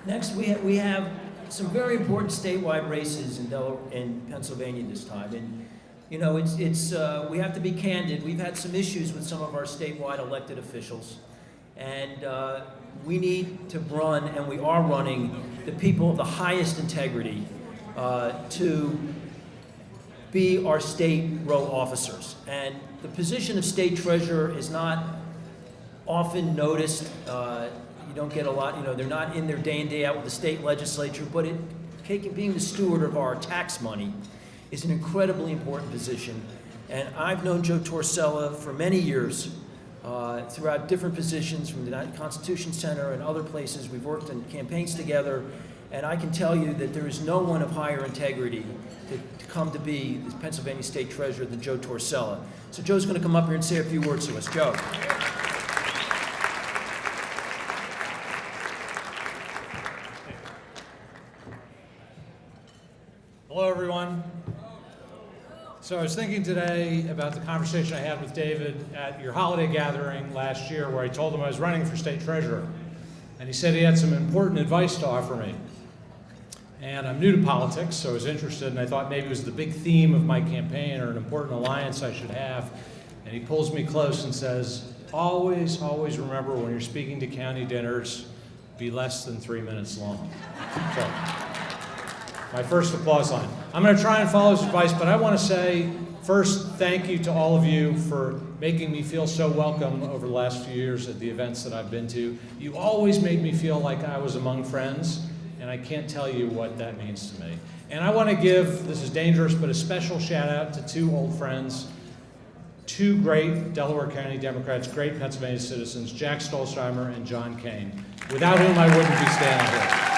Next, we have some very important statewide races in Pennsylvania this time, and you know we have to be candid. We've had some issues with some of our statewide elected officials, and we need to run, and we are running, the people of the highest integrity to be our state row officers. And the position of state treasurer is not often noticed. You don't get a lot, you know, they're not in there day in, day out with the state legislature, but being the steward of our tax money is an incredibly important position. And I've known Joe Torsella for many years, throughout different positions from the Constitution Center and other places. We've worked in campaigns together, and I can tell you that there is no one of higher integrity to come to be the Pennsylvania State Treasurer than Joe Torsella. So Joe's going to come up here and say a few words to us. Joe. Hello, everyone. So I was thinking today about the conversation I had with David at your holiday gathering last year, where I told him I was running for state treasurer. And he said he had some important advice to offer me. And I'm new to politics, so I was interested, and I thought maybe it was the big theme of my campaign or an important alliance I should have. And he pulls me close and says, always, always remember when you're speaking to county dinners, be less than 3 minutes long. So, my first applause line. I'm going to try and follow his advice, but I want to say first, thank you to all of you for making me feel so welcome over the last few years at the events that I've been to. You always made me feel like I was among friends, and I can't tell you what that means to me. And I want to give, this is dangerous, but a special shout out to two old friends, two great Delaware County Democrats, great Pennsylvania citizens, Jack Stolzheimer and John Kane, without whom I wouldn't be standing here.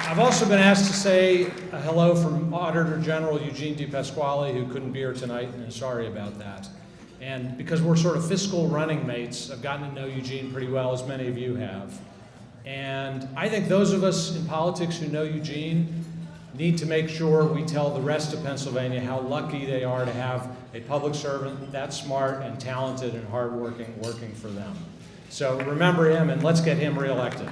I've also been asked to say a hello from Auditor General Eugene DePasquale, who couldn't be here tonight, and is sorry about that. And because we're sort of fiscal running mates, I've gotten to know Eugene pretty well, as many of you have. And I think those of us in politics who know Eugene need to make sure we tell the rest of Pennsylvania how lucky they are to have a public servant that smart and talented and hardworking working for them. So remember him, and let's get him reelected.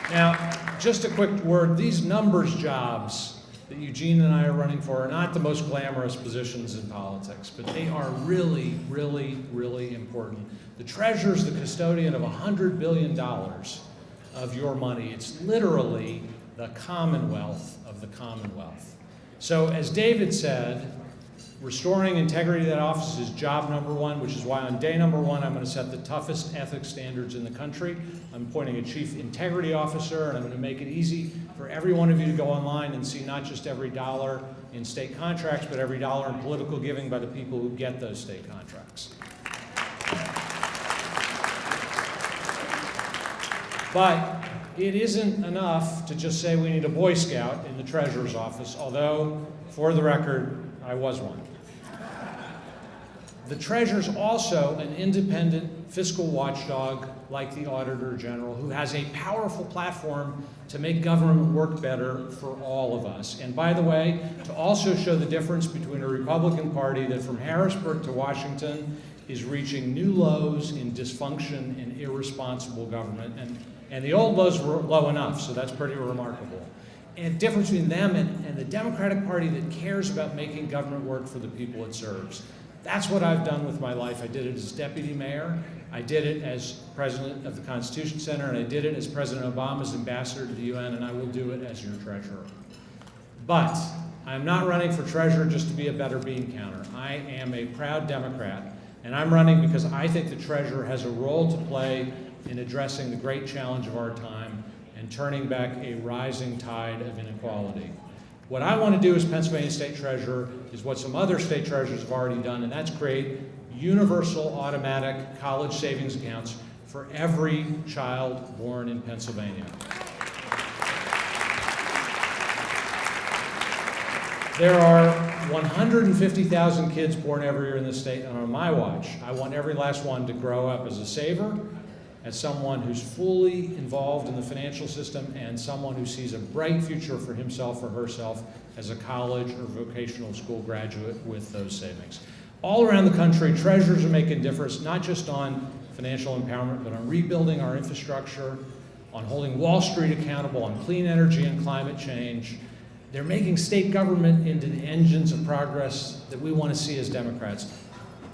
Now, just a quick word, these numbers jobs that Eugene and I are running for are not the most glamorous positions in politics, but they are really, really, really important. The treasurer's the custodian of $100 billion of your money. It's literally the Commonwealth of the Commonwealth. So as David said, restoring integrity of that office is job number one, which is why on day number one, I'm going to set the toughest ethics standards in the country. I'm appointing a chief integrity officer, and I'm going to make it easy for every one of you to go online and see not just every dollar in state contracts, but every dollar in political giving by the people who get those state contracts. But it isn't enough to just say we need a Boy Scout in the treasurer's office, although, for the record, I was one. The treasurer's also an independent fiscal watchdog like the Auditor General, who has a powerful platform to make government work better for all of us. And by the way, to also show the difference between a Republican Party that from Harrisburg to Washington is reaching new lows in dysfunction and irresponsible government. And the old lows were low enough, so that's pretty remarkable. And the difference between them and the Democratic Party that cares about making government work for the people it serves. That's what I've done with my life. I did it as deputy mayor, I did it as president of the Constitution Center, and I did it as President Obama's ambassador to the UN, and I will do it as your treasurer. But I'm not running for treasurer just to be a better bean counter. I am a proud Democrat, and I'm running because I think the treasurer has a role to play in addressing the great challenge of our time and turning back a rising tide of inequality. What I want to do as Pennsylvania State Treasurer is what some other state treasurers have already done, and that's create universal automatic college savings accounts for every child born in Pennsylvania. There are 150,000 kids born every year in this state, and on my watch, I want every last one to grow up as a saver, as someone who's fully involved in the financial system, and someone who sees a bright future for himself or herself as a college or vocational school graduate with those savings. All around the country, treasurers are making a difference, not just on financial empowerment, but on rebuilding our infrastructure, on holding Wall Street accountable, on clean energy and climate change. They're making state government into the engines of progress that we want to see as Democrats.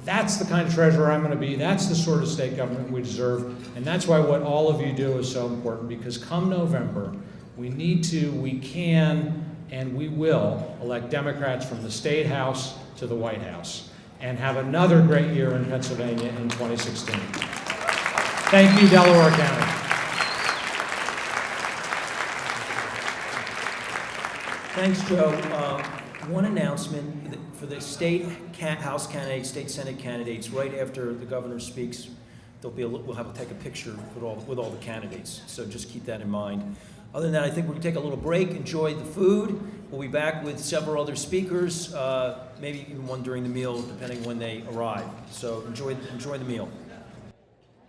That's the kind of treasurer I'm going to be. That's the sort of state government we deserve. And that's why what all of you do is so important, because come November, we need to, we can, and we will elect Democrats from the State House to the White House and have another great year in Pennsylvania in 2016. Thank you, Delaware County. Thanks, Joe. One announcement for the state House candidates, state Senate candidates. Right after the governor speaks, we'll take a picture with all the candidates. So just keep that in mind. Other than that, I think we're gonna take a little break, enjoy the food. We'll be back with several other speakers, maybe even one during the meal, depending when they arrive. So enjoy the meal.